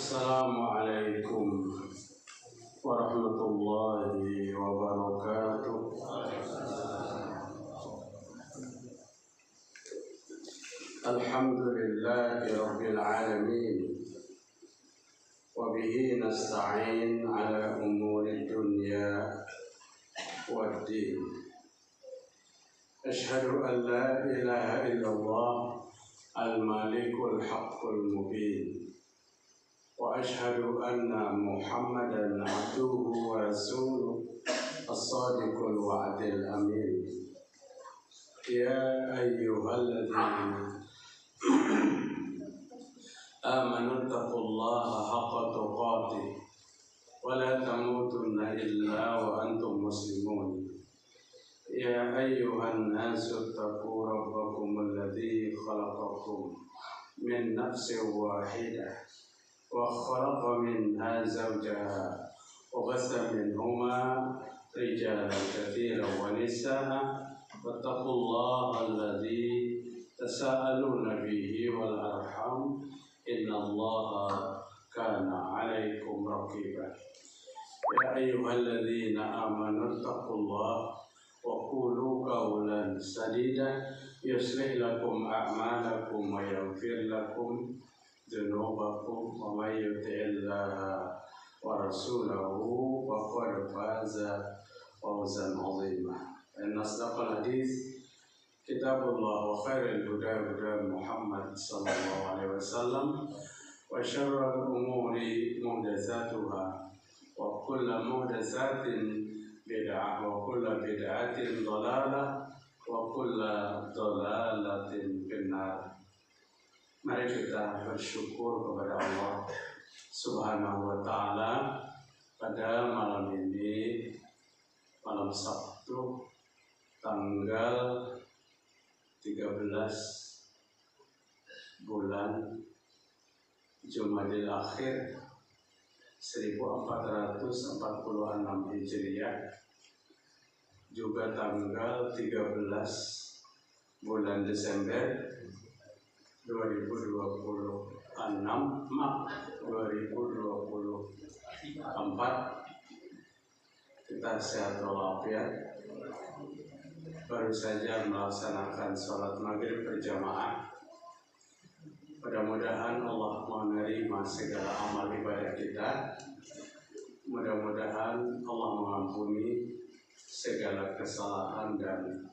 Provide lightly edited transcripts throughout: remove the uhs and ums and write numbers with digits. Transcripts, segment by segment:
Assalamualaikum warahmatullahi wabarakatuh. Alhamdulillahi rabbil alamin. Wa bihi nasta'in ala umuri dunya waddin. Ashhadu an la ilaha illallah al-malikul haqqul mubin. Wa ashhadu anna Muhammadan abduhu wa rasuluh as-sadiqul wa'dil amin. Ya ayyuhalladzina amanu taqullaha haqqa tuqatih wa la tamutunna illa wa antum muslimun. Ya ayyuhan nasu taqu rabbakum alladzi khalaqakum min nafsin wahidah wa khalaqa minha zawjaha wa bassa minhuma rijalan katsiran wa nisaa wattaqullaha alladzi tasaaluna bihi wal arham innallaha kana 'alaikum raqiba. Ya ayyuhalladzina amanu taqullaha wa qulu qawlan sadida yuslih lakum a'malakum wa yaghfir lakum dzunubakum wa may yuti'illaha wa rasulahu faqad faza fawzan 'azima. Inna asdaqal hadits kitabullah wa khairul huda huda Muhammad sallallahu alaihi wasallam wa syarrul umuri muhdatsatuha wa kullu muhdatsatin bid'ah wa kullu bid'atin dhalalah wa kullu dhalalatin finnar. Mari kita bersyukur kepada Allah Subhanahu wa taala pada malam ini, malam Sabtu tanggal 13 bulan Jumadil Akhir 1446 Hijriah, juga tanggal 13 bulan Desember 2024. Kita sehat walafiat. Baru saja melaksanakan sholat maghrib berjamaah. Mudah-mudahan Allah menerima segala amal ibadah kita. Mudah-mudahan Allah mengampuni segala kesalahan dan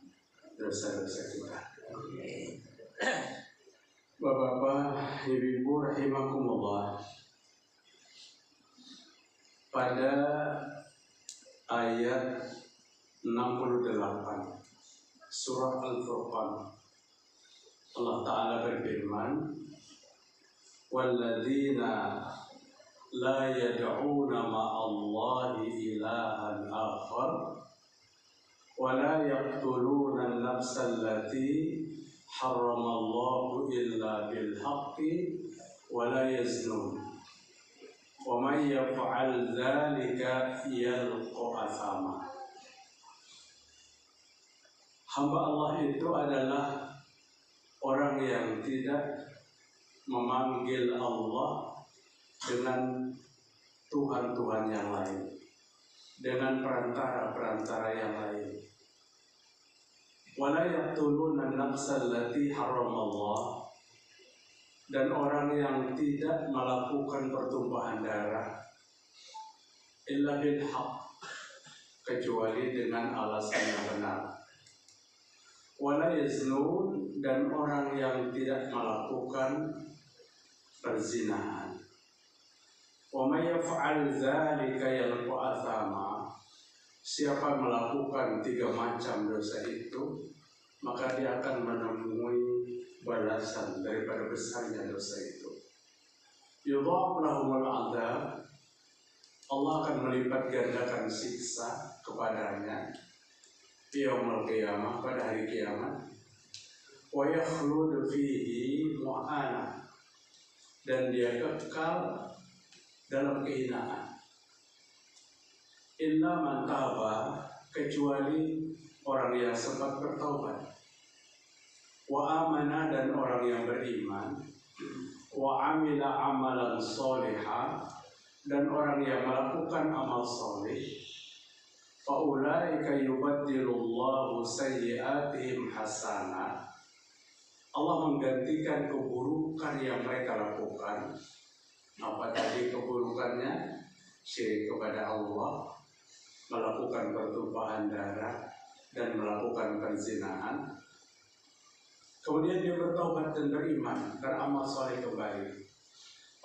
dosa-dosa kita. Bapak-bapak, ibu-ibu rahimakumullah. Pada ayat 68 surah Al-Furqan, Allah Ta'ala berfirman, walladzina la yad'una ma'allahi ilahan akhar wa la yaqtuluna an-nafsa allati harramallahu illa bil haqqi wa la yaznun wa man yaf'al dzalika yalqa athama. Hamba Allah itu adalah orang yang tidak memanggil Allah dengan Tuhan-Tuhan yang lain, dengan perantara-perantara yang lain. Wala yaqtuluna an-nafsa allati harramallah, dan orang yang tidak melakukan pertumpahan darah illa bil haqq, kecuali dengan alasan yang benar. Wala yaznun, dan orang yang tidak melakukan perzinahan. Wa may yaf'al dzalika yalqa athama, siapa melakukan 3 macam dosa itu, maka dia akan menemui balasan daripada besarnya dosa itu. Yudha'af lahumul 'adzab, Allah akan melipat gandakan siksa kepadanya yaumul qiyamah, pada hari kiamat. Wa yakhlud fihi mu'ana, dan dia kekal dalam kehinaan. Illa man taba, kecuali orang yang sempat bertaubat. Wa amana, dan orang yang beriman. wa amila amalan sholiha, dan orang yang melakukan amal soleh, faulaika yubaddilullahu sayyi'atihim hasanah, Allah menggantikan keburukan yang mereka lakukan. Apa tadi keburukannya? Syirik kepada Allah, melakukan pertumpahan darah, dan melakukan perzinahan. Kemudian dia bertobat dan beriman, beramal soleh kembali.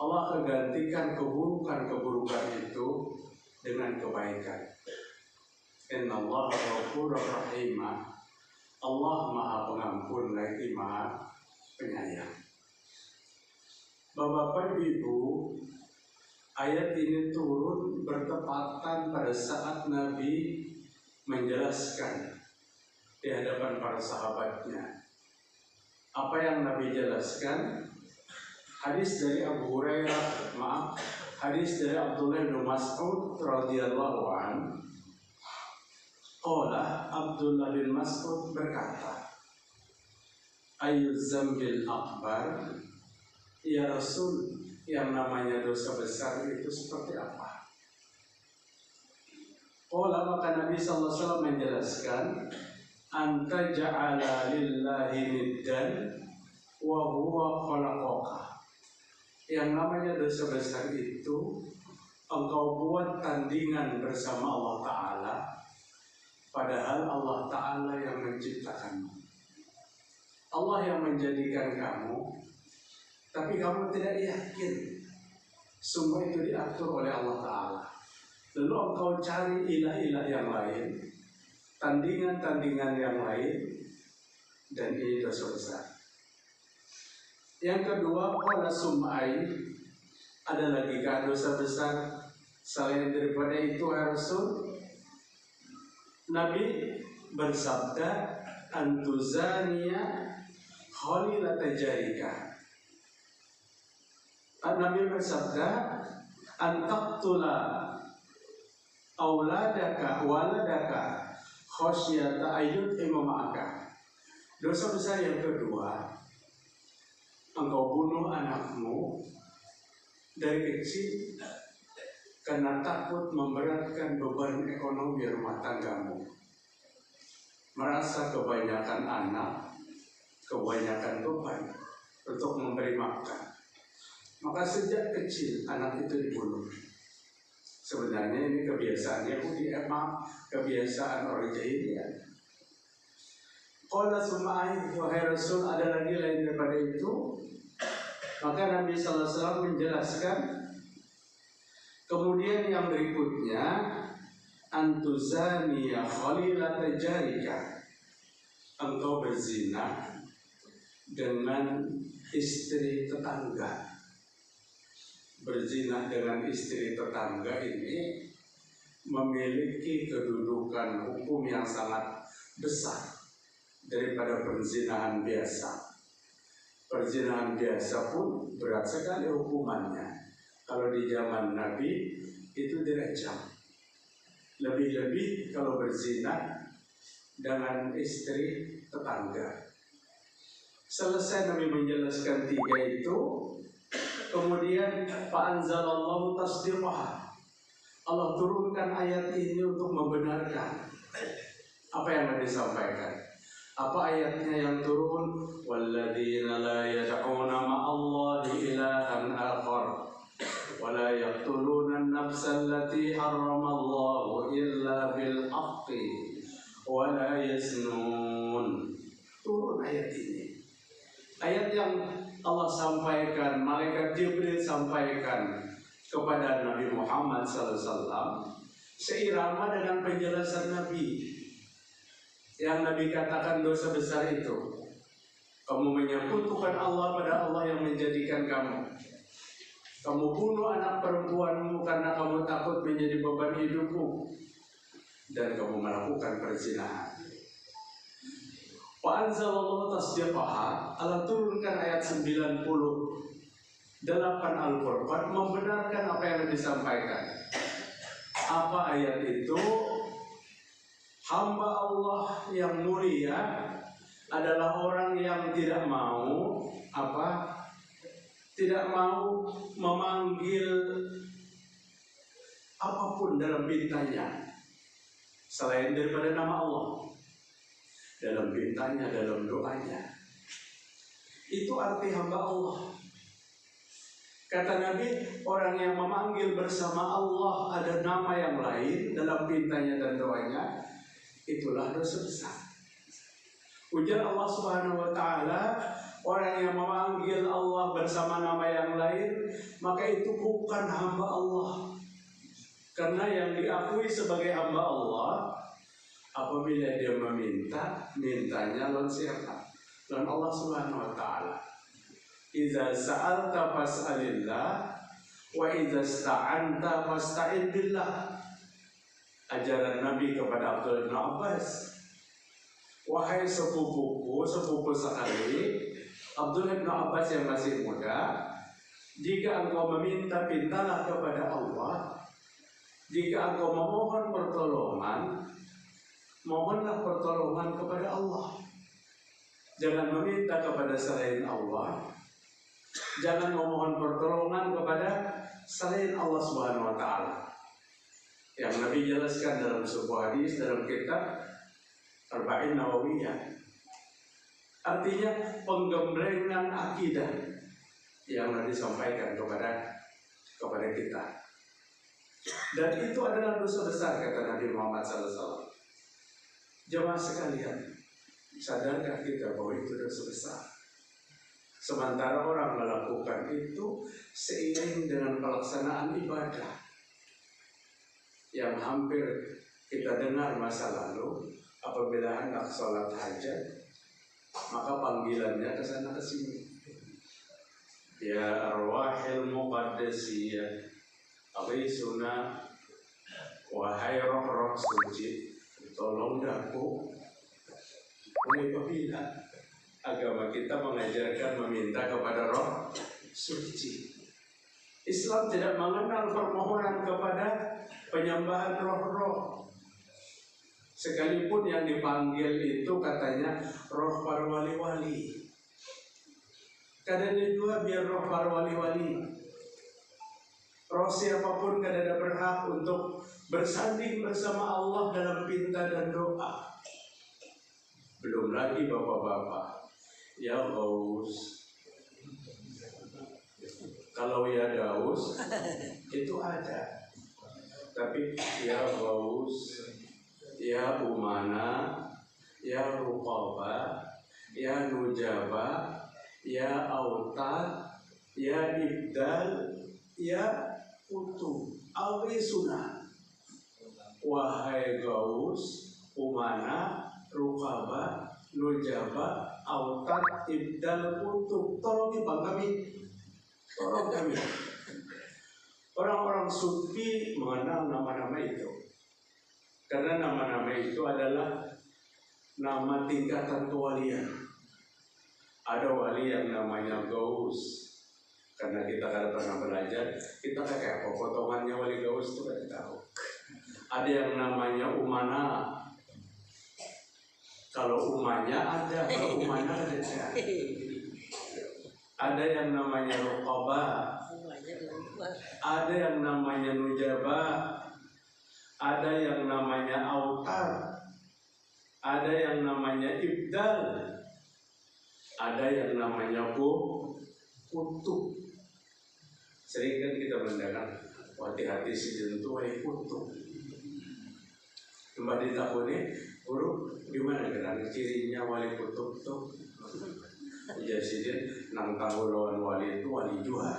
Allah akan gantikan keburukan-keburukan itu dengan kebaikan. Innallaha ghafurur rahim. Allah Maha Pengampun lagi Maha Penyayang. Bapak Ibu, ayat ini turun bertepatan pada saat Nabi menjelaskan di hadapan para sahabatnya. Apa yang Nabi jelaskan? Hadis dari hadis dari Abdullah bin Mas'ud radhiyallahu anhu. Qala Abdullah bin Mas'ud berkata, Ayyuz zambil akbar, ya Rasul, yang namanya dosa besar itu seperti apa? Qala, maka Nabi sallallahu alaihi wasallam menjelaskan, anta ja'ala lillahi niddan wa huwa khalaqaka. Yang namanya dosa besar itu engkau buat tandingan bersama Allah Ta'ala, padahal Allah Ta'ala yang menciptakanmu. Allah yang menjadikan kamu, tapi kamu tidak yakin semua itu diatur oleh Allah Ta'ala. Lalu engkau cari ilah-ilah yang lain, tandingan-tandingan yang lain, dan ini dosa besar. Yang kedua, qala sum'ai, ada lagi dosa besar selain daripada itu ya Rasul? Nabi bersabda, antuzaniya khalilata jarika. Nabi bersabda, antaqtula auladaka waladaka khasyata ayyut imamaka. Dosa besar yang kedua, engkau bunuh anakmu dari kecil karena takut memberatkan beban ekonomi rumah tanggamu. Merasa kebanyakan anak, kebanyakan beban untuk memberi makan. Maka sejak kecil anak itu dibunuh. Sebenarnya ini kebiasaan Yahudi, kebiasaan orang jahiliyah. Qala sum'ai, wahai Rasul, ada lagi lain daripada itu? Maka Nabi sallallahu alaihi wasallam menjelaskan, kemudian yang berikutnya, antuzaniya khalilata jarika, engkau berzina dengan istri tetangga. Berzina dengan istri tetangga ini memiliki kedudukan hukum yang sangat besar daripada perzinahan biasa. Perzinahan biasa pun berat sekali hukumannya. Kalau di zaman Nabi itu dirajam. Lebih-lebih kalau berzina dengan istri tetangga. Selesai Nabi menjelaskan tiga itu, kemudian fa'anzalallahu tasdiqaha. Allah turunkan ayat ini untuk membenarkan apa yang Nabi sampaikan. Apa ayatnya yang turun? Walladzina la yad'una ma'allahi ilahan akhar wa la yaqtuluna an-nafsa allati harramallahu illa bil haqqi wa la yaznun. Turun ayat ini. Ayat yang Allah sampaikan, malaikat Jibril sampaikan kepada Nabi Muhammad SAW seirama dengan penjelasan Nabi. Yang Nabi katakan dosa besar itu, kamu menyekutukan Allah pada Allah yang menjadikan kamu. Kamu bunuh anak perempuanmu karena kamu takut menjadi beban hidupmu, dan kamu melakukan perzinahan. Wa anzalallahu tasdiqaha. Allah turunkan ayat 98 Al-Furqan membenarkan apa yang disampaikan. Apa ayat itu? Hamba Allah yang mulia adalah orang yang tidak mau tidak mau memanggil apapun dalam pintanya selain daripada nama Allah, dalam pintanya, dalam doanya. Itu arti hamba Allah. Kata Nabi, orang yang memanggil bersama Allah ada nama yang lain dalam pintanya dan doanya, itulah dosa besar. Ujar Allah Subhanahu wa Ta'ala, orang yang memanggil Allah bersama nama yang lain, maka itu bukan hamba Allah. Karena yang diakui sebagai hamba Allah, apabila dia meminta, mintanya lawan siapa? Lawan Allah Subhanahu wa Ta'ala. Idza sa'alta fas'alillah wa idza ista'anta fasta'in billah. Ajaran Nabi kepada Abdullah bin Abbas. Wahai sepupuku, sepupu sekali, Abdullah bin Abbas yang masih muda, jika engkau meminta, pintalah kepada Allah. Jika engkau memohon pertolongan, mohonlah pertolongan kepada Allah. Jangan meminta kepada selain Allah. Jangan memohon pertolongan kepada selain Allah Subhanahu wa Ta'ala. Yang Nabi jelaskan dalam sebuah hadis dalam kitab Arba'in Nawawiyah. Artinya penggemblengan akidah yang Nabi sampaikan kepada kita. Dan itu adalah dosa besar, kata Nabi Muhammad SAW. Jemaah sekalian, sadarkah kita bahwa itu dosa besar? Sementara orang melakukan itu seiring dengan pelaksanaan ibadah yang hampir kita dengar masa lalu. Apabila hendak sholat hajat, maka panggilannya ke sana ke sini. Ya arwahil muqaddasiyah, aghisuna, wahai roh-roh suci, tolong daku. Oleh apabila agama kita mengajarkan meminta kepada roh suci, Islam tidak mengenal permohonan kepada penyembahan roh-roh. Sekalipun yang dipanggil itu katanya roh para wali-wali. Kadang juga biar roh para wali-wali. Roh siapapun kadang berhak untuk bersanding bersama Allah dalam pinta dan doa. Belum lagi bapak-bapak, ya Gaus. Kalau ya Gaus itu ada. Tapi ya Gaus, ya Umana, ya Ruqaba, ya Nujaba, ya Autad, ya Ibdal, ya Utu, Awisuna. Wahai Gaus, Umana, Ruqaba, Nujaba, Autad, Ibdal, Utu, tolong bang kami, tolong kami. Orang-orang sufi mengenal nama-nama itu. Karena nama-nama itu adalah nama tingkatan kewalian. Ada wali yang namanya Gaus. Karena kita kada pernah belajar, kita kayak apa potongannya wali Gaus itu kita tahu. Ada yang namanya Umana. Kalau umanya ada, kalau umana ada. Ada yang namanya Ruqaba. Ada yang namanya Nujaba. Ada yang namanya Autar, ada yang namanya Ibdal, ada yang namanya Kutub. Sering kan kita mendengar, hati-hati si jentuh wali kutub. Kembali tahunnya, guru gimana gerak cirinya wali kutub tuh? Jadi dia nang tahu lawan wali itu wali jual.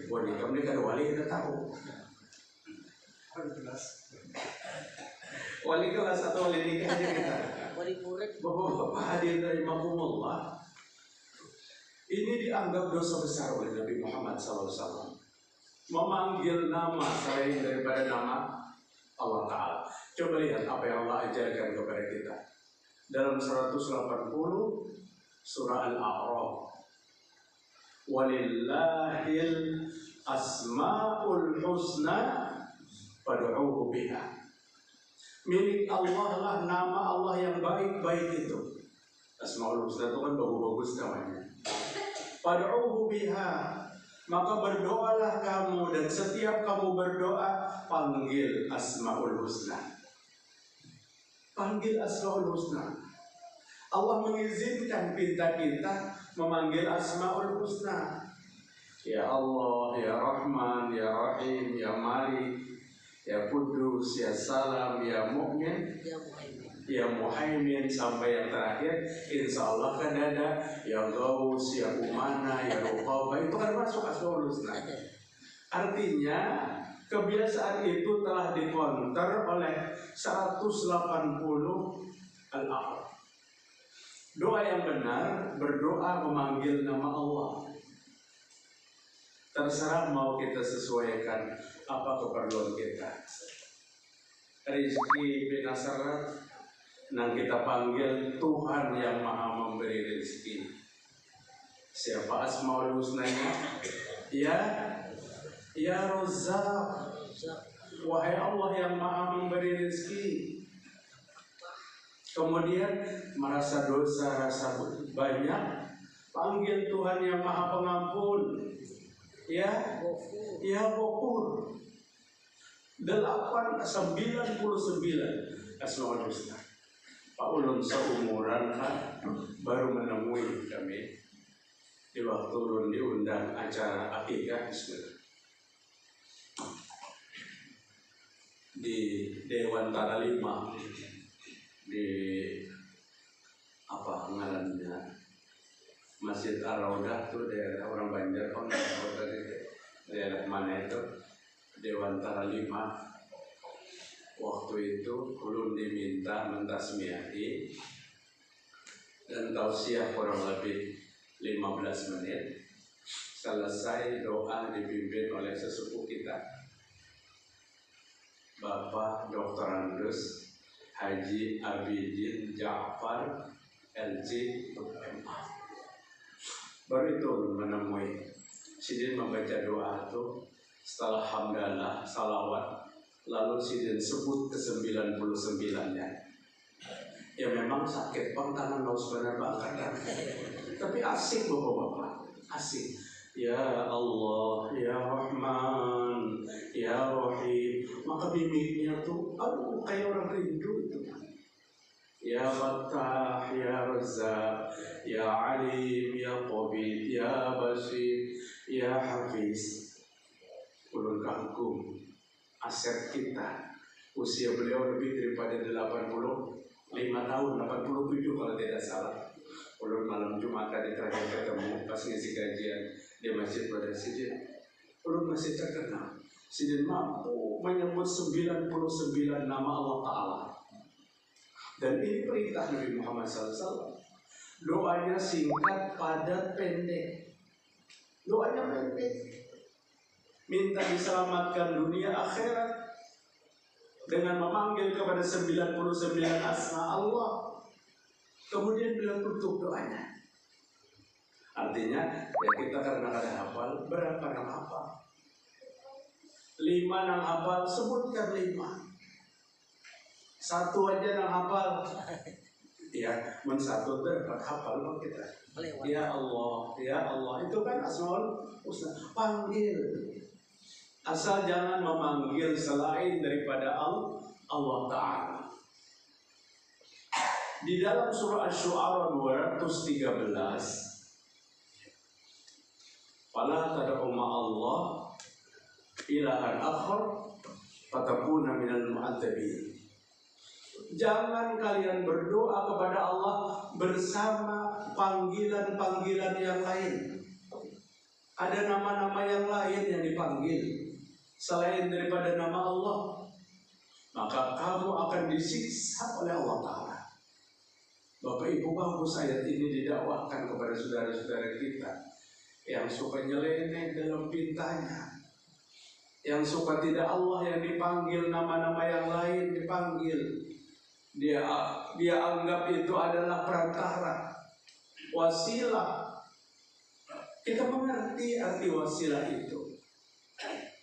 Wali kami kan wali kita tahu. Wali kelas atau wali nikah aja kita. Wali murid. Bapak-bapak hadir dari makumullah. Ini dianggap dosa besar oleh Nabi Muhammad SAW. Memanggil nama selain daripada nama Allah Ta'ala. Coba lihat apa yang Allah ajarkan kepada kita. Dalam 180 surah Al-A'raf. Walillahil asma'ul husna fad'uhu biha. Milik Allah lah nama Allah yang baik-baik itu. Asmaul Husna itu kan bagus-bagus namanya. Fad'uhu biha, maka berdoalah kamu, dan setiap kamu berdoa panggil Asmaul Husna. Panggil Asmaul Husna. Allah mengizinkan kita memanggil Asmaul Husna. Ya Allah, Ya Rahman, Ya Rahim, Ya Malik, Ya Kudus, Ya Salam, Ya Mu'min, Ya Muhaimin, sampai yang terakhir insya Allah kan ada Ya Gaus, Ya Umana, Ya Ruqabah. Itu kan masuk Asmaul Husna. Artinya kebiasaan itu telah dikonter oleh 180 al-aqab. Doa yang benar berdoa memanggil nama Allah. Terserah mau kita sesuaikan apa keperluan kita. Rizki binasarat, nah kita panggil Tuhan yang maha memberi rezeki. Siapa Asmaul Husnanya? Ya Razzaq, wahai Allah yang maha memberi rezeki. Kemudian merasa dosa, rasa banyak, panggil Tuhan yang maha pengampun. Ya Ghafur. 99 Asmaul Husna. Pak Ulun seumuran kan baru menemui kami di waktu Ulun diundang acara akikah di Dewan Taralima di apa ngarannya Masjid Ar-Raudah tuh daerah orang Banjar, daerah mana itu Dewan Taralima. Waktu itu ulun diminta mentasmiahi dan tausiah kurang lebih 15 menit. Selesai doa dipimpin oleh sesepuh kita, Bapak Dr. Andus Haji Abidin Ja'far LC MA. Baru itu menemui Sidin membaca doa itu setelah hamdalah, salawat, lalu Sidin sebut ke-99-nya. Ya memang sakit bang, tangan lo sebenarnya bangkatan, tapi asik bapak-bapak, asik. Ya Allah, Ya Rahman, Ya Rahim. Maka mimiknya tuh, aduh kayak orang rindu itu. Ya Fattah, Ya Razzaq, Ya Alim, Ya Qabid, Ya Basir, Ya Hafiz. Ulun kagum aset kita. Usia beliau lebih daripada 85 tahun, 87 kalau tidak salah. Ulun malam Jumat tadi terakhir ketemu pas ngisi kajian di Masjid pada Sidin. Ulun masih terkenal. Sidin mampu menyebut 99 nama Allah Ta'ala. Dan ini perintah Nabi Muhammad SAW. Doanya singkat, padat, pendek. Doanya pendek. Minta diselamatkan dunia akhirat dengan memanggil kepada 99 asma Allah. Kemudian beliau tutup doanya. Artinya ya kita karena ada hafal, berapa yang hafal? 5 yang hafal, sebutkan 5. 1 aja yang hafal. Ya, satu dapat hafal kok kita. Ya Allah, Ya Allah. Itu kan Asmaul Husna. Panggil. Asal jangan memanggil selain daripada Allah Ta'ala. Di dalam surah Asy-Syu'ara 213, fala tad'u ma'allah ilahan akhar fatakuna minal mu'adzabin. Jangan kalian berdoa kepada Allah bersama panggilan-panggilan yang lain. Ada nama-nama yang lain yang dipanggil selain daripada nama Allah, maka kamu akan disiksa oleh Allah Ta'ala. Bapak Ibu, bagus ayat ini didakwahkan kepada saudara-saudara kita yang suka nyeleneh dalam pintanya, yang suka tidak Allah yang dipanggil, nama-nama yang lain dipanggil. Dia anggap itu adalah perantara, wasilah. Kita mengerti arti wasilah itu,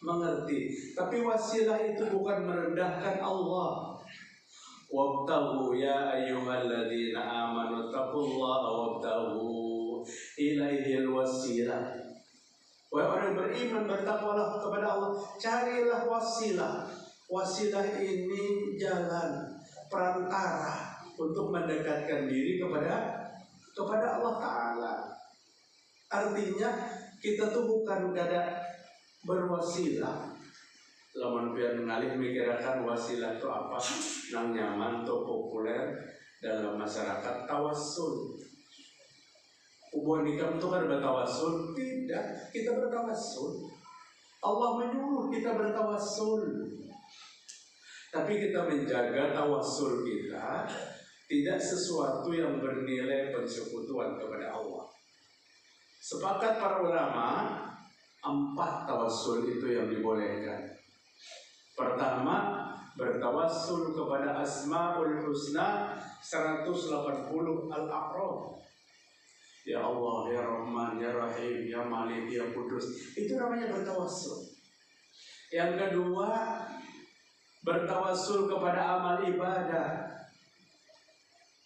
mengerti. Tapi wasilah itu bukan merendahkan Allah. Wabtaghu ya ayyuhalladzina amanu taqullaha wabtaghu ilaihil wasilah wasilah. Wahai orang beriman, bertakwalah kepada Allah, carilah wasilah. Wasilah ini jalan perantara untuk mendekatkan diri kepada Allah Ta'ala. Artinya kita tuh bukan kada berwasilah. Lamun pian ngalih mikirakan wasilah itu apa? Nang nyaman atau populer dalam masyarakat, tawassul. Hubungan nikah itu kan bertawassul? Tidak, kita bertawassul. Allah menyuruh kita bertawassul. Tapi kita menjaga tawassul kita tidak sesuatu yang bernilai persekutuan kepada Allah. Sepakat para ulama, 4 tawassul itu yang dibolehkan. Pertama, bertawassul kepada Asmaul Husna 180 Al-A'raf. Ya Allah, ya Rahman, ya Rahim, ya Malik, ya Kudus. Itu namanya bertawassul. Yang kedua, bertawassul kepada amal ibadah,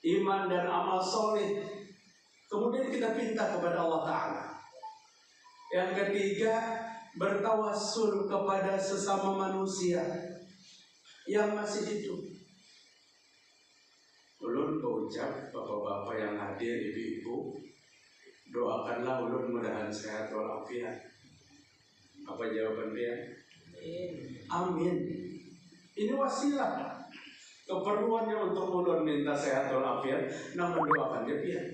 iman dan amal soleh. Kemudian kita pinta kepada Allah Ta'ala. Yang ketiga, bertawassul kepada sesama manusia yang masih hidup. Ulun berucap, bapak-bapak yang hadir, ibu-ibu, doakanlah ulun mudahan sehat walafiat. Apa jawaban dia? Amin. Ini wasilah. Keperluannya untuk ulun minta sehat walafiat, nang mendoakan dia.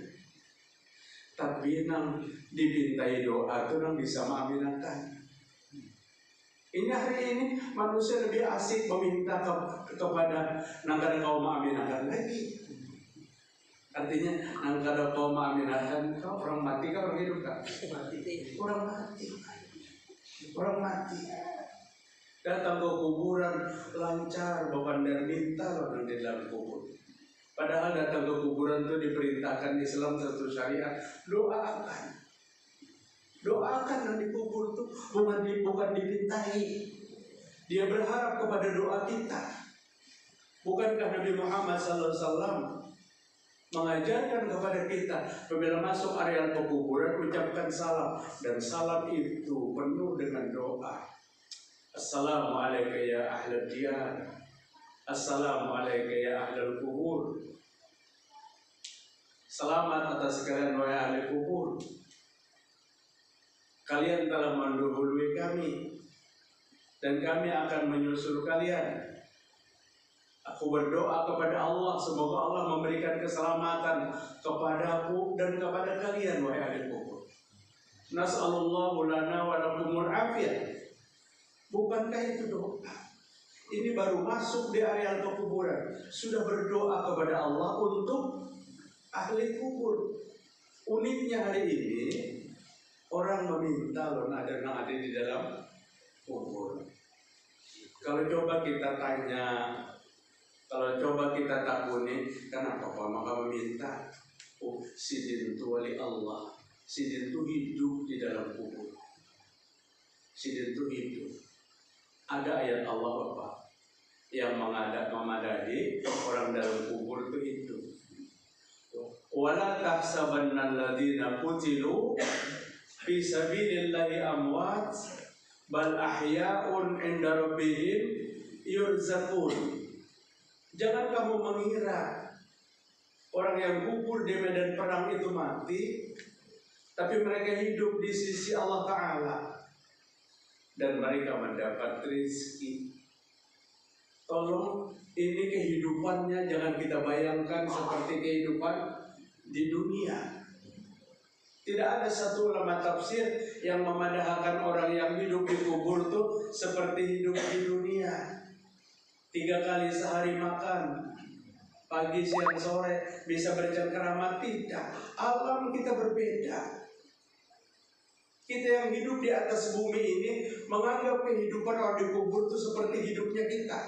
Tapi nang dipintai doa itu nang bisa mengaminkan. Ini hari ini manusia lebih asik meminta kepada nang kada kau mengaminkan lagi. Artinya nang kada kau mengaminkan, kau orang mati kau orang hidup kan? Orang mati. Orang mati. Datang ke kuburan lancar, babandar minta loh di dalam kubur. Padahal datang ke kuburan itu diperintahkan Islam satu syariat. Doakan. Doakan yang dikubur itu bukan dipintai. Dia berharap kepada doa kita. Bukankah Nabi Muhammad SAW mengajarkan kepada kita apabila masuk area pekuburan ucapkan salam, dan salam itu penuh dengan doa. Assalamualaikum ya ahlal diyar. Assalamualaikum ya ahlal kubur. Selamat atas sekalian wahai ahli kubur. Kalian telah mendahului kami dan kami akan menyusul kalian. Aku berdoa kepada Allah, semoga Allah memberikan keselamatan kepadaku dan kepada kalian wahai ahli kubur. Nas'alullahu lana wa lakumul afiyah. Bukankah itu doa? Ini baru masuk di area pekuburan, sudah berdoa kepada Allah untuk ahli kubur. Uniknya hari ini orang meminta loh ada di dalam kubur. Kalau coba kita tanya, kalau coba kita takuni, kenapa Pak maka meminta? Oh, sidin itu wali Allah. Sidin itu hidup di dalam kubur. Sidin itu hidup. Ada ayat Allah Bapak yang memadai orang dalam kubur itu hidup. Wala tahsabanna alladziina qutilu fi sabilillahi amwat bal ahya'un 'inda rabbihim yurzaqun. Jangan kamu mengira orang yang gugur di medan perang itu mati, tapi mereka hidup di sisi Allah Ta'ala dan mereka mendapat rezeki. Tolong, ini kehidupannya jangan kita bayangkan seperti kehidupan di dunia. Tidak ada satu ulama tafsir yang memadahkan orang yang hidup di kubur itu seperti hidup di dunia. 3 kali sehari makan, pagi, siang, sore, bisa bercengkerama. Tidak, alam kita berbeda. Kita yang hidup di atas bumi ini menganggap kehidupan orang di kubur itu seperti hidupnya kita.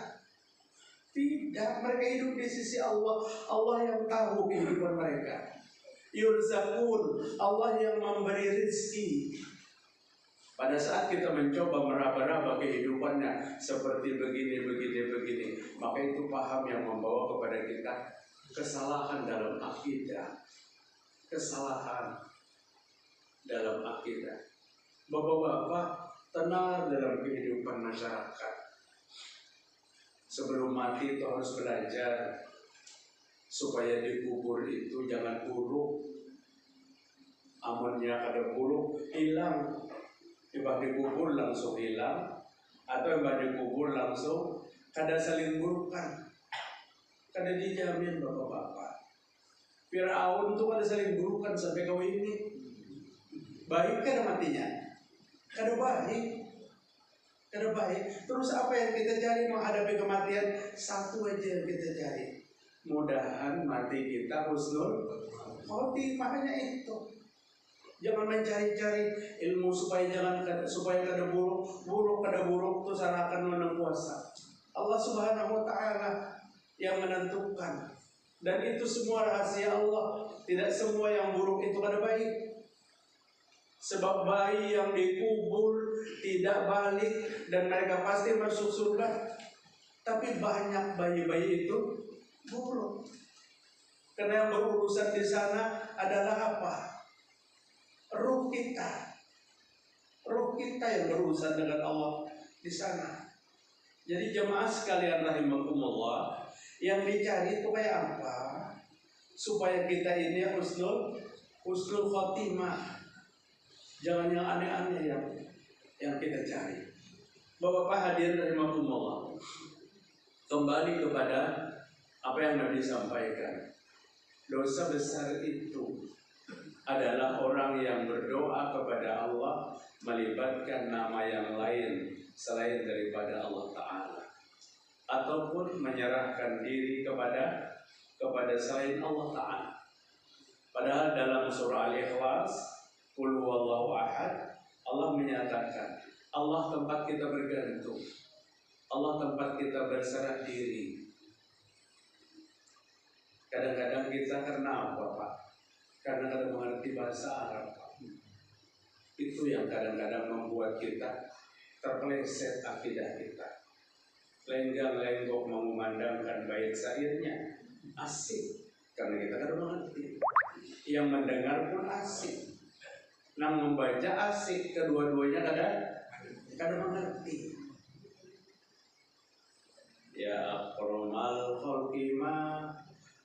Tidak, mereka hidup di sisi Allah. Allah yang tahu kehidupan mereka. Yurzaqun, Allah yang memberi rezeki. Pada saat kita mencoba meraba-raba kehidupannya seperti begini, maka itu paham yang membawa kepada kita kesalahan dalam akidah. Kesalahan. dalam akidah. Bapak-bapak, tenar dalam kehidupan masyarakat. Sebelum mati itu harus belajar supaya dikubur itu jangan buruk. Amunnya kada buruk hilang, tiba dikubur langsung hilang, atau tiba dikubur langsung kada saling burukan, kada dijamin bapak-bapak. Firaun tuh kada saling burukan sampai kau ini. Baik kada matinya, kada baik. Kada baik. Terus apa yang kita cari menghadapi kematian? Satu aja yang kita cari. Mudahan mati kita husnul khotimah, hanya itu. Jangan mencari-cari ilmu supaya kada buruk kada buruk itu salahkan menang kuasa. Allah Subhanahu wa taala yang menentukan. Dan itu semua rahasia Allah. Tidak semua yang buruk itu kada baik. Sebab bayi yang dikubur tidak balik dan mereka pasti masuk surga. Tapi banyak bayi-bayi itu buruk. Karena yang berurusan di sana adalah apa? Ruh kita. Ruh kita yang berurusan dengan Allah di sana. Jadi jemaah sekalian rahimakumullah, yang dicari itu kayak apa? Supaya kita ini husnul khotimah. Jangan yang aneh-aneh yang kita cari. Bapak-bapak hadirin rahimakumullah, kembali kepada apa yang Nabi sampaikan. Dosa besar itu adalah orang yang berdoa kepada Allah melibatkan nama yang lain selain daripada Allah Ta'ala, ataupun menyerahkan diri kepada selain Allah Ta'ala. Padahal dalam surah Al-Ikhlas, Qul huwallahu ahad, Allah menyatakan Allah tempat kita bergantung, Allah tempat kita berserah diri. Kadang-kadang kita karena apa Pak? Karena kada mengerti bahasa Arab Pak. Itu yang kadang-kadang membuat kita terpeleset akidah kita. Lenggang-lenggok mengumandangkan bait syairnya asik karena kita kada mengerti. Yang mendengar pun asik. Nah membaca asik, kedua-duanya kada mengerti. Ya akromal khalqima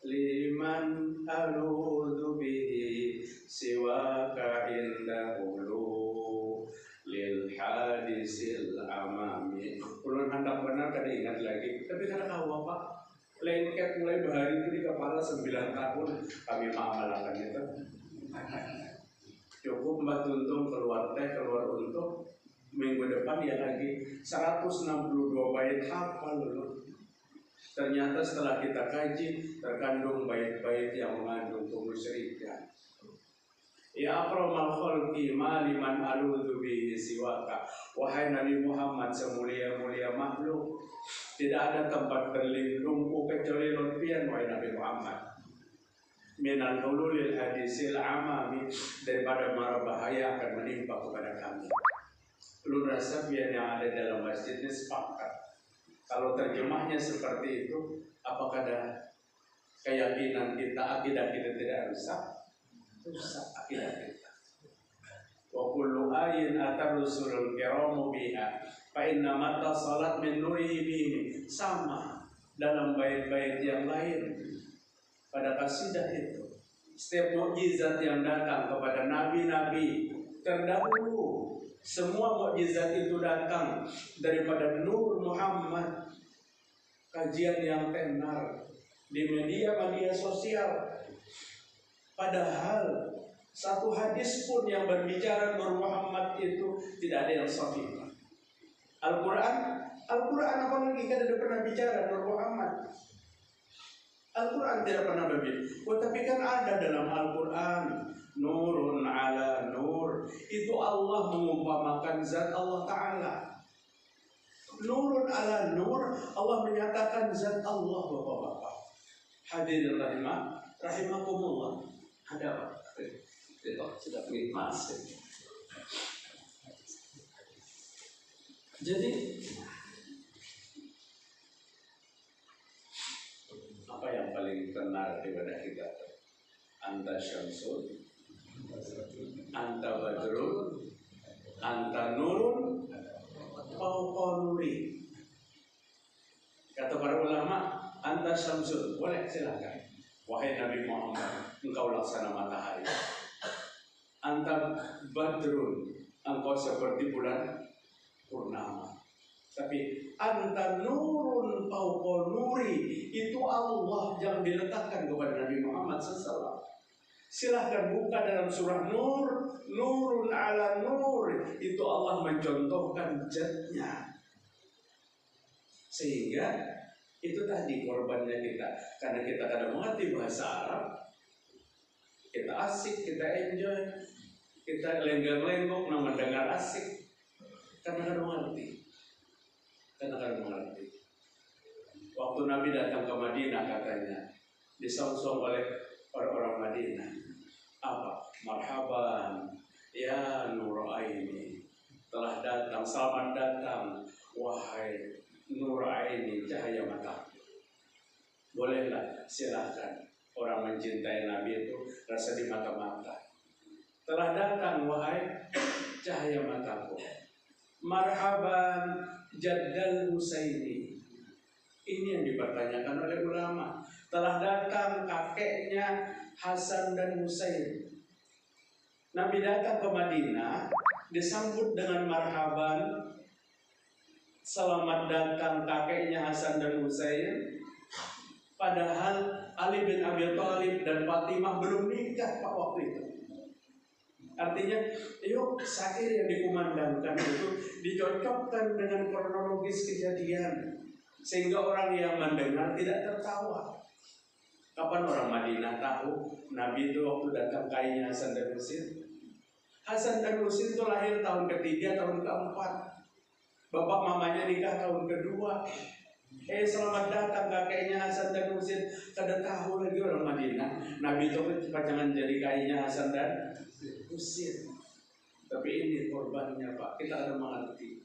liman aludhu bihi siwaka indahulu lil hadisil amami. Ulun hendak benar kada ingat lagi, tapi kada tahu apa. Lengket mulai bahari itu di kepala 9 tahun kami mengamalkan itu. Cukup Mbak Tuntung keluar untuk minggu depan ya lagi 162 bait hafal dulu. Ternyata setelah kita kaji terkandung bait-bait yang mengandung kemusyrikan. Ya akramal khalqi ma liman aludhu bihi siwaka. Wahai Nabi Muhammad semulia-mulia makhluk, tidak ada tempat berlindungku kecuali Lutfian wahai Nabi Muhammad. Minal hululil hadisil amami, daripada mara bahaya akan menimpa kepada kami. Lu rasa biar yang ada dalam masjid ini sepakat. Kalau terjemahnya seperti itu, apakah ada keyakinan kita, akidah kita tidak rusak? Rusak akidah kita. Wa kullu ayin atarusulul kiramu biha fa inna mata salat min nurihi bihi. Sama dalam bait-bait yang lain. Pada kasidah itu, setiap mukjizat yang datang kepada nabi-nabi terdahulu, semua mukjizat itu datang daripada Nur Muhammad. Kajian yang tenar di media sosial. Padahal satu hadis pun yang berbicara Nur Muhammad itu tidak ada yang sahih. Al-Quran apalagi kan ada pernah bicara Nur Muhammad. Al-Quran tidak pernah begitu. Tapi kan ada dalam Al-Quran nurun ala nur. Itu Allah mengumpamakan zat Allah Ta'ala. Nurun ala nur, Allah menyatakan zat Allah bapak-bapak. Hadirin rahimakumullah. Ada apa? Sudah pergi masuk. Jadi apa yang paling benar daripada kita? Anta syamsul anta badrun, anta nurun, fauqa nuri. Kata para ulama, anta syamsun. Boleh, silakan. Wahai Nabi Muhammad, engkau laksana matahari. Anta badrun, engkau seperti bulan purnama. Tapi anta nurun fauqa nuri, itu Allah yang diletakkan kepada Nabi Muhammad SAW. Silahkan buka dalam surah Nur, nurun ala nur, itu Allah mencontohkan zatnya. Sehingga itu tadi korbannya kita, karena kita kadang mengerti bahasa Arab, kita asik, kita enjoy, kita lenggak-lenggok, mendengar asik, karena kadang mengerti. Waktu Nabi datang ke Madinah, katanya disongsong oleh orang-orang Madinah. Apa? Marhaban ya nur aini, telah datang, selamat datang wahai nur aini, cahaya mata. Bolehlah, silakan. Orang mencintai Nabi itu rasa di mata-mata. Telah datang wahai cahaya mataku. Marhaban jaddal Husaini. Ini yang dipertanyakan oleh ulama. Telah datang kakeknya Hasan dan Husain. Nabi datang ke Madinah, disambut dengan marhaban, selamat datang kakeknya Hasan dan Husain. Padahal Ali bin Abi Thalib dan Fatimah belum nikah pada waktu itu. Artinya, yuk syair yang dikumandangkan itu dicocokkan dengan kronologis kejadian, sehingga orang yang mendengar tidak tertawa. Kapan orang Madinah tahu Nabi itu waktu datang kainya Hasan dan Husain? Hasan dan Husain itu lahir tahun ketiga, tahun keempat. Bapak mamanya nikah tahun kedua. Selamat datang kakeknya Hasan dan Husain. Kada tahu lagi orang Madinah Nabi itu jangan jadi kainya Hasan dan Husain. Tapi ini korbannya Pak, kita ada mengerti.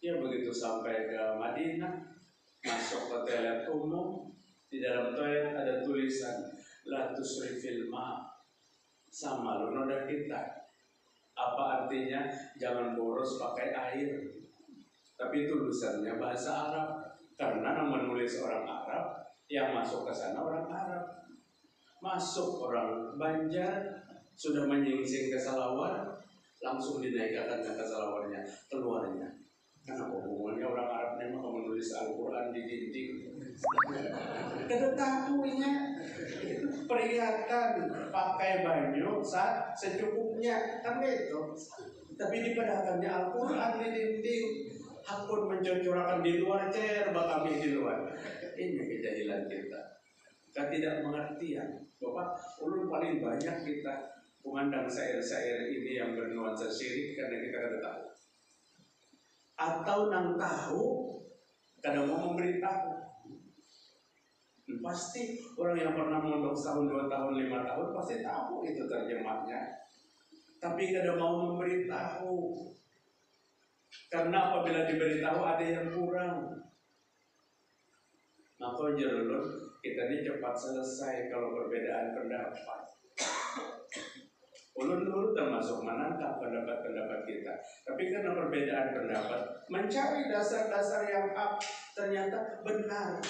Ya begitu sampai ke Madinah, masuk ke toilet umum. Di dalam toilet ada tulisan la tusrifil ma, sama lu noda kita. Apa artinya? Jangan boros pakai air. Tapi tulisannya bahasa Arab, karena menulis orang Arab, yang masuk ke sana orang Arab. Masuk orang Banjar, sudah menyingsing ke Salawar, langsung dinaikkan ke Salawarnya, keluarnya. Karena hubungannya orang Arab memang menulis Al-Quran di dinding. Kita tahunya itu perhiasan, pakai baju saat secukupnya, kan itu. Tapi dipadahkannya Al-Quran di dinding. Hakun mencocorakan di luar, kami di luar. Ini kejahilan kita. Ketidakmengertian. Bapak, ulun paling banyak kita memandang syair-syair ini yang bernuansa syirik karena kita kada tahu. Atau nang tahu kadang mau memberitahu. Pasti orang yang pernah mondok setahun, 2 tahun, 5 tahun pasti tahu itu terjemahnya. Tapi kadang mau memberitahu. Karena apabila diberitahu ada yang kurang. Maka jalur kita ini cepat selesai kalau perbedaan pendapat. Ulun dulu termasuk menangkap pendapat-pendapat kita. Tapi karena perbedaan pendapat, mencari dasar-dasar yang ternyata benar.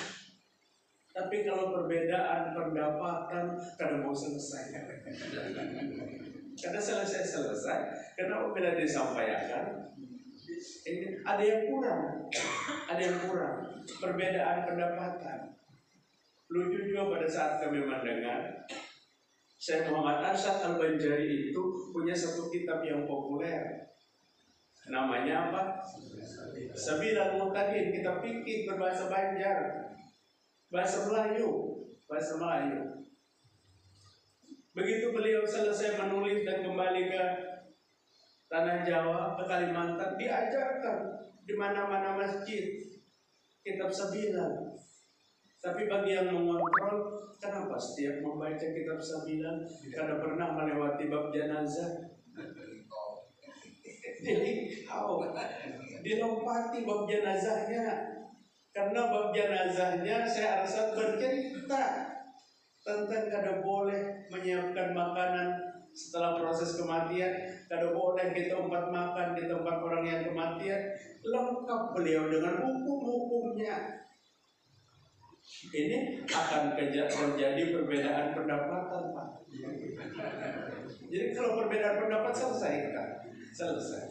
Tapi kalau perbedaan pendapatan, kadang mau selesai. Karena selesai. Karena apabila disampaikan, ini ada yang kurang. Perbedaan pendapatan. Lucu juga pada saat kami mendengar Syekh Muhammad Arsyad Al-Banjari itu punya satu kitab yang populer. Namanya apa? Sabilal Muhtadin, kitab fikih berbahasa Banjar, bahasa Melayu. Begitu beliau selesai menulis dan kembali ke tanah Jawa, ke Kalimantan, diajarkan di mana-mana masjid kitab Sabilal. Tapi bagi yang mengontrol, kenapa setiap membaca kitab Sabilan karena pernah melewati bab jenazah? Jadi dilompati bab jenazahnya. Karena bab jenazahnya saya rasa bercerita tentang kada boleh menyiapkan makanan setelah proses kematian, kada boleh kita tempat makan di tempat orang yang kematian. Lengkap beliau dengan hukum-hukumnya. Ini akan terjadi perbedaan pendapatan, Pak. Jadi kalau perbedaan pendapat selesai kan? Selesai.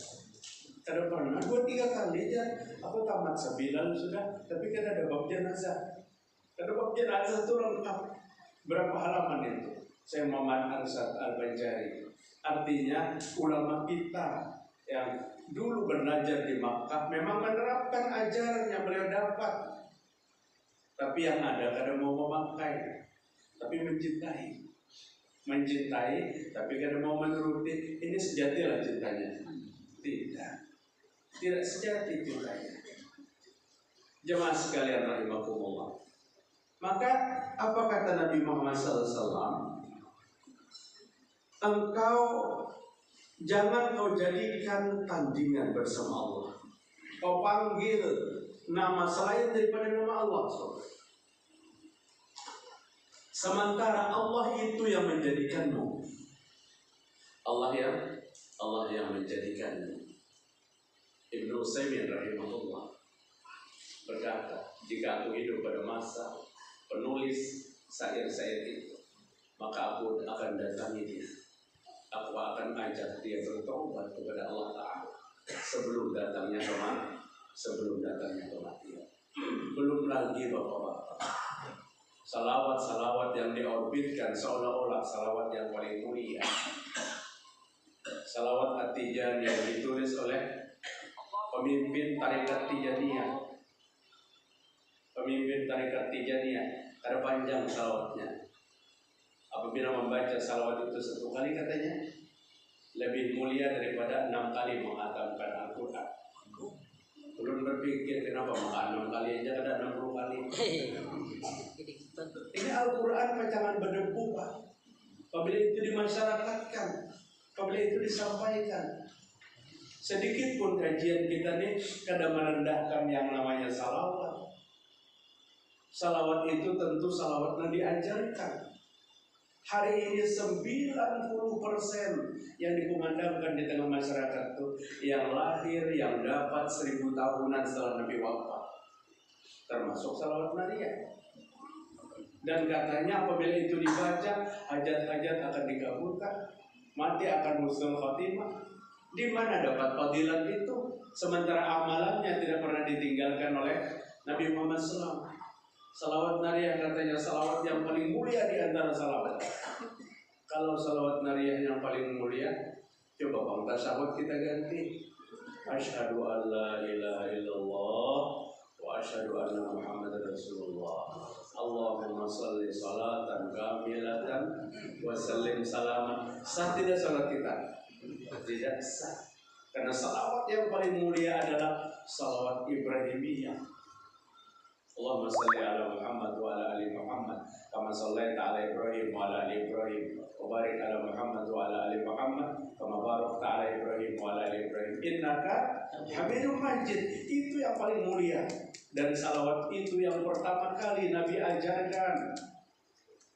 Kada pernah 2-3 kali aja aku tamat 9 sudah, tapi kan ada bab jenazah. Ada bab jenazah itu lengkap. Berapa halaman itu? Saya Muhammad Arsyad Al-Banjari. Artinya ulama kita yang dulu belajar di Makkah memang menerapkan ajaran yang beliau dapat. Tapi yang ada kadang mau memakai, tapi mencintai, tapi kadang mau menuruti. Ini sejatilah cintanya? Tidak sejati cintanya. Jemaah sekalian rahimakumullah. Maka apa kata Nabi Muhammad SAW? Engkau jangan kau jadikan tandingan bersama Allah. Kau panggil nama selain daripada nama Allah. Sementara Allah itu yang menjadikanmu. Allah yang menjadikanmu. Ibnu Utsaimin rahimahullah berkata, jika aku hidup pada masa penulis syair-syair itu, maka aku akan datangi dia. Aku akan ajak dia bertobat kepada Allah Ta'ala sebelum datangnya kematian. Belum lagi bapak-bapak, salawat yang diorbitkan seolah-olah salawat yang paling mulia. Salawat At-Tijaniyah yang ditulis oleh pemimpin tarekat Tijaniyah. Ada panjang salawatnya. Apabila membaca salawat itu 1 kali katanya lebih mulia daripada 6 kali menghatamkan Al-Quran. Belum berpikir kenapa maka 6 kali aja ada 60 kali. Ini Al-Quran pacangan berdebu, Pak. Apabila itu dimasyarakatkan, apabila itu disampaikan, sedikit pun kajian kita nih kadang merendahkan yang namanya salawat. Salawat itu tentu salawat yang diajarkan. Hari ini 90% yang dikumandangkan di tengah masyarakat itu yang lahir, yang dapat 1000 tahunan setelah Nabi wafat, termasuk salawat Maria. Dan katanya apabila itu dibaca, hajat-hajat akan dikabulkan, mati akan husnul khotimah. Di mana dapat fadilat itu? Sementara amalannya tidak pernah ditinggalkan oleh Nabi Muhammad SAW. Salawat Nariyah katanya salawat yang paling mulia di antara salawat. Kalau salawat Nariyah yang paling mulia, coba bang tasawuf kita ganti. Asyhadu an la ilaha illallah wa asyhadu anna Muhammadar Rasulullah. Allahumma shalli salatan kamilatan wa sallim salaman. Sah tidak salat kita? Tidak sah. Karena salawat yang paling mulia adalah salawat Ibrahimiyah. Allahumma salli ala Muhammad wa ala ali Muhammad kama shallaita ala Ibrahim wa ala ali Ibrahim wa barik ala Muhammad wa ala ali Muhammad kama barakta ala Ibrahim wa ala ali Ibrahim innaka Hamidum Majid. Itu yang paling mulia. Dan salawat itu yang pertama kali Nabi ajarkan.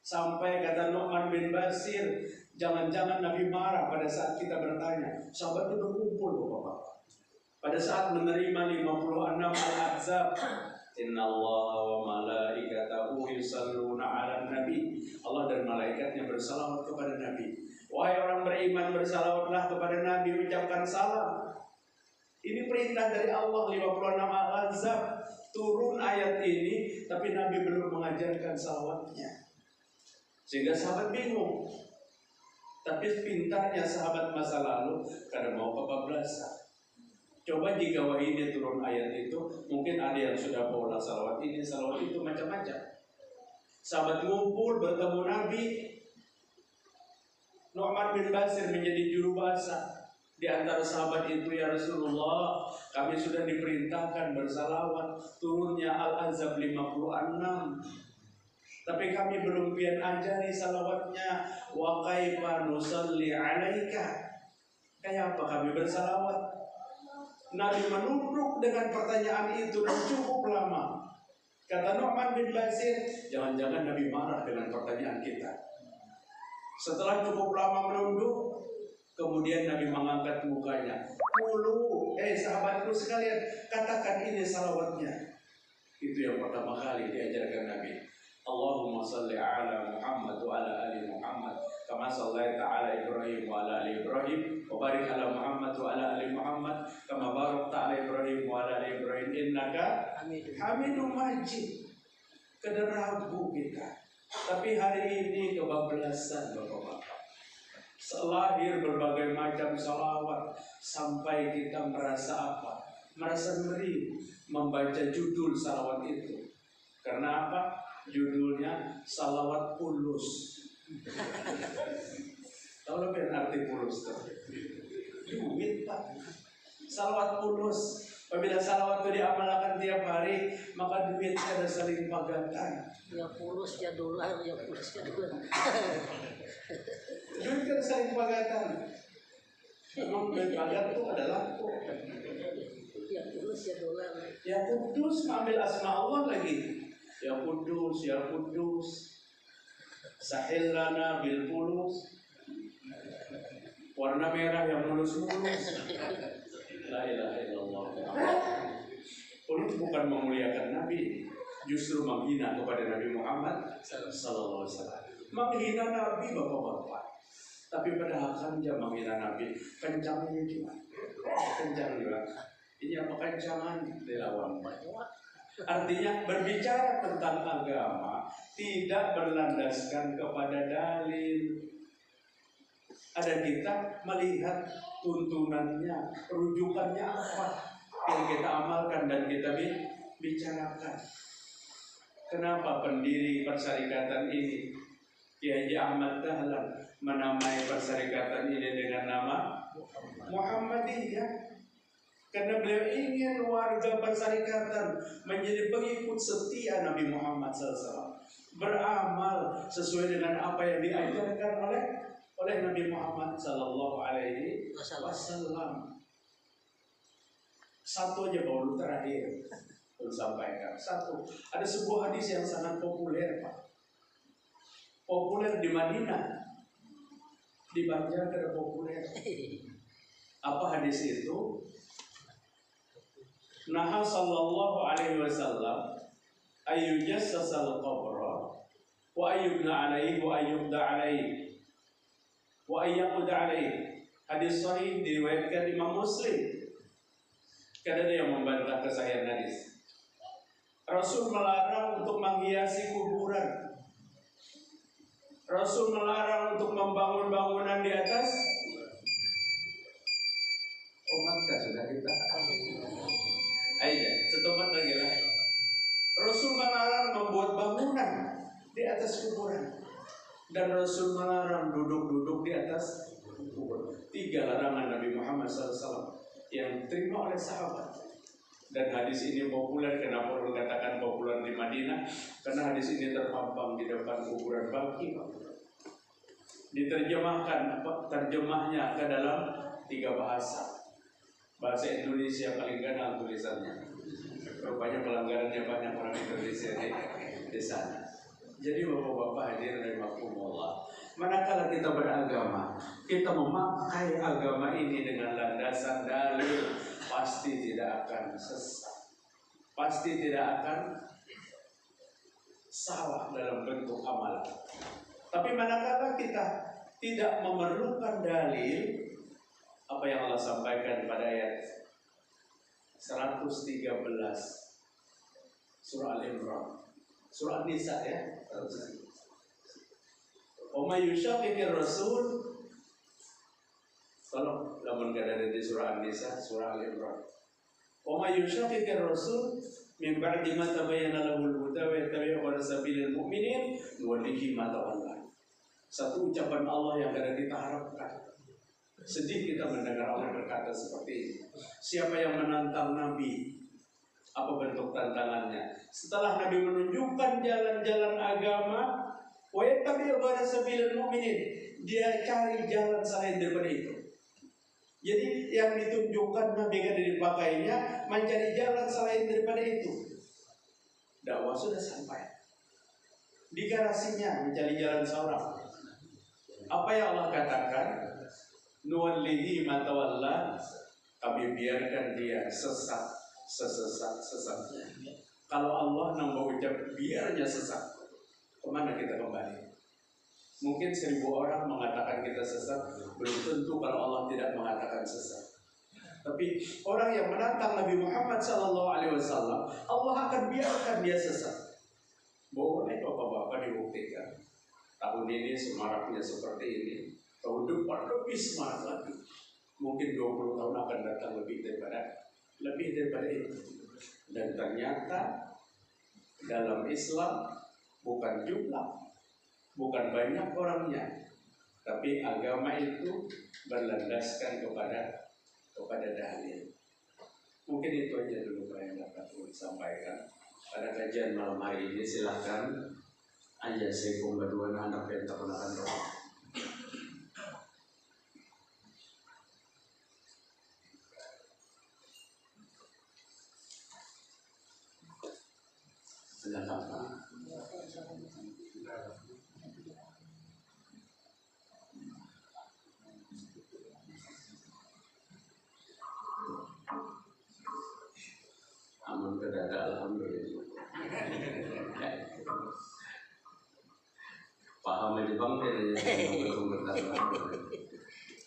Sampai kata Nu'man bin Bashir, jangan-jangan Nabi marah pada saat kita bertanya. Sahabat itu berkumpul, Bapak. Pada saat menerima 56 Al-Ahzab, Inna Allah wa malaikatahu yusalluna ala nabi. Allah dan malaikatnya bersalawat kepada Nabi. Wahai orang beriman, bersalawatlah kepada Nabi, ucapkan salam. Ini perintah dari Allah. 56 Al-Ahzab turun ayat ini, tapi Nabi belum mengajarkan salawatnya. Sehingga sahabat bingung. Tapi pintarnya sahabat masa lalu karena mau kebablasan. Coba jika wahyu turun ayat itu, mungkin ada yang sudah bawa salawat ini, salawat itu, macam-macam. Sahabat ngumpul bertemu Nabi. Nu'man bin Bashir menjadi juru bahasa. Di antara sahabat itu, ya Rasulullah, kami sudah diperintahkan bersalawat. Turunnya Al-Ahzab 56. Tapi kami belum pian ajari salawatnya. Wa kaifa nusalli alaika. Kayak apa kami bersalawat? Nabi menunduk dengan pertanyaan itu dan cukup lama. Kata Nu'man bin Bashir, jangan-jangan Nabi marah dengan pertanyaan kita. Setelah cukup lama menunduk, kemudian Nabi mengangkat mukanya. Sahabatku sekalian, katakan ini salawatnya. Itu yang pertama kali diajarkan Nabi. Allahumma salli ala Muhammad wa ala ali Muhammad kama sallaita ala Ibrahim wa ala ali Ibrahim wa barik ala Muhammad wa ala ali Muhammad kama barakta ala Ibrahim wa ala ali Ibrahim innaka Hamidum Majid. Kederhabu kita. Tapi hari ini kebablasan Bapak-bapak. Selahir berbagai macam salawat sampai kita merasa apa? Merasa ngeri membaca judul salawat itu. Karena apa? Judulnya salawat pulus. Tahu lebih arti pulus tuh? Duit Pak. Salawat pulus. Apabila salawat itu diamalkan tiap hari, maka duitnya ada saling pagatan. Ya pulus, ya dolar, ya pulus, ya dolar. Duit kan saling pagatan. Memang duit pagat itu adalah Ya pulus, ya dolar. Ya kudus, ngambil asma Allah lagi. Ya kudus, ya kudus. Sahil lana bil pulus. Warna merah yang mulus-mulus. La ilaha illallah. Pulus bukan memuliakan Nabi, justru menghina kepada Nabi Muhammad sallallahu alaihi wasallam. Menghina Nabi Bapak-bapak. Tapi padahal kan dia menghina Nabi, kencangnya juga. Kencang juga. Ini apa kencangan dilawan? Artinya berbicara tentang agama tidak berlandaskan kepada dalil. Ada kita melihat tuntunannya, rujukannya apa yang kita amalkan dan kita bicarakan. Kenapa pendiri Persyarikatan ini Kiai Ahmad Dahlan menamai Persyarikatan ini dengan nama Muhammadiyah? Karena beliau ingin warga Persyarikatan menjadi pengikut setia Nabi Muhammad SAW, beramal sesuai dengan apa yang diajarkan oleh Nabi Muhammad Sallallahu Alaihi Wasallam. Satu aja baru terakhir untuk sampaikan. Satu, ada sebuah hadis yang sangat populer Pak. Populer di Madinah, di Banjar ada populer. Apa hadis itu? Naha sallallahu alaihi wasallam ayyujassasal qabra wa ayyubna alaihi wa ayyubda alaihi wa ayyaquda alaihi. Hadis sahih diriwayatkan Imam Muslim. Karena dia yang membantah kesahihan hadis. Rasul melarang untuk menghiasi kuburan. Rasul melarang untuk membangun bangunan di atas. Umatkah sudah kita? Ayo, setomat lagi lah. Rasul melarang membuat bangunan di atas kuburan, dan Rasul melarang duduk-duduk di atas kubur. 3 larangan Nabi Muhammad SAW yang diterima oleh sahabat. Dan hadis ini populer. Kenapa orang katakan populer di Madinah? Karena hadis ini terpampang di depan kuburan Baqi. Diterjemahkan terjemahnya ke dalam 3 bahasa. Bahasa Indonesia paling ganas tulisannya. Rupanya pelanggarannya banyak orang Indonesia di sana. Jadi bapak-bapak hadirin rahimakumullah, manakala kita beragama, kita memakai agama ini dengan landasan dalil, pasti tidak akan sesat, pasti tidak akan salah dalam bentuk amalan. Tapi manakala kita tidak memerlukan dalil, apa yang Allah sampaikan pada ayat 113 surah Al-Imran, surah An-Nisa ya. Wa may yushaqiqir rasul, tolong lamun kada ada di surah An-Nisa, surah Al-Imran. Wa may yushaqiqir rasul min ba'di ma tabayyana lahul huda wa yattabi' ghayra sabilil mu'minin nuwallihi ma tawalla. Satu ucapan Allah yang kada kita harapkan. Sedih kita mendengar Allah berkata seperti ini. Siapa yang menantang Nabi? Apa bentuk tantangannya? Setelah Nabi menunjukkan jalan-jalan agama, wa yattabi' ghayra sabilil mu'minin, dia cari jalan selain daripada itu. Jadi yang ditunjukkan Nabi kan dipakainya mencari jalan selain daripada itu. dakwah sudah sampai. Di garasinya mencari jalan seorang. Apa yang Allah katakan? Nuwallihi ma tawalla, kami biarkan dia sesat sesat-sesatnya. Kalau Allah nambah ucap biarnya sesat, kemana kita kembali? Mungkin 1000 orang mengatakan kita sesat, belum tentu kalau Allah tidak mengatakan sesat. Tapi orang yang menantang Nabi Muhammad SAW, Allah akan biarkan dia sesat. Boleh bapak-bapak dibuktikan. Tahun ini semaraknya seperti ini, tahun depan lebih semarak lagi. Mungkin 20 tahun akan datang lebih daripada itu. Dan ternyata dalam Islam bukan jumlah, bukan banyak orangnya, tapi agama itu berlandaskan kepada dalil. Mungkin itu aja dulu Pak yang dapat saya sampaikan pada kajian malam hari ini. Silakan aja saya berdua anak yang terkenakan roh. Silakan Pak. Amun kedada alhamdulillah. Paham aja bang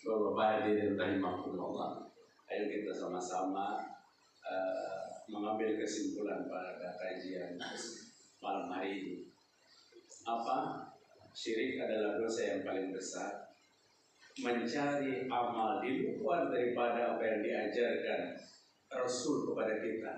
Bapak hadirin rahimakumullah. Ayo kita sama-sama mengambil kesimpulan pada kajian malam hari ini. Apa? Syirik adalah dosa yang paling besar. Mencari amal di luar daripada apa yang diajarkan Rasul kepada kita,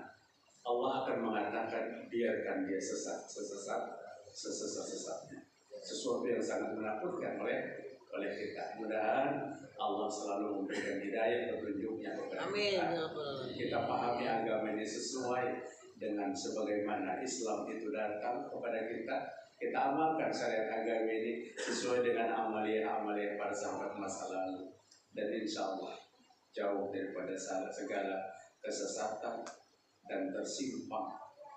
Allah akan mengatakan biarkan dia sesat-sesatnya. Sesuatu yang sangat menakutkan oleh kita. Mudah-mudahan Allah selalu memberikan hidayah petunjuknya kepada kita. Kita pahami agama ini sesuai dengan sebagaimana Islam itu datang kepada kita. Kita amalkan syariat agama ini sesuai dengan amalia-amalia para sahabat masa lalu. Dan insya Allah jauh daripada segala kesesatan dan tersimpang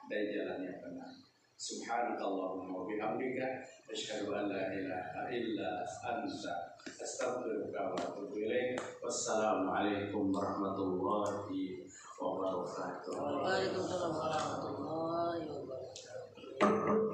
dari jalan yang benar. Subhanakallahumma wa bihamdika asyhadu an la ilaha illa anta astaghfiruka wa atubu ilaik. Wassalamualaikum warahmatullahi wabarakatuh. Waalaikumsalam warahmatullahi wabarakatuh.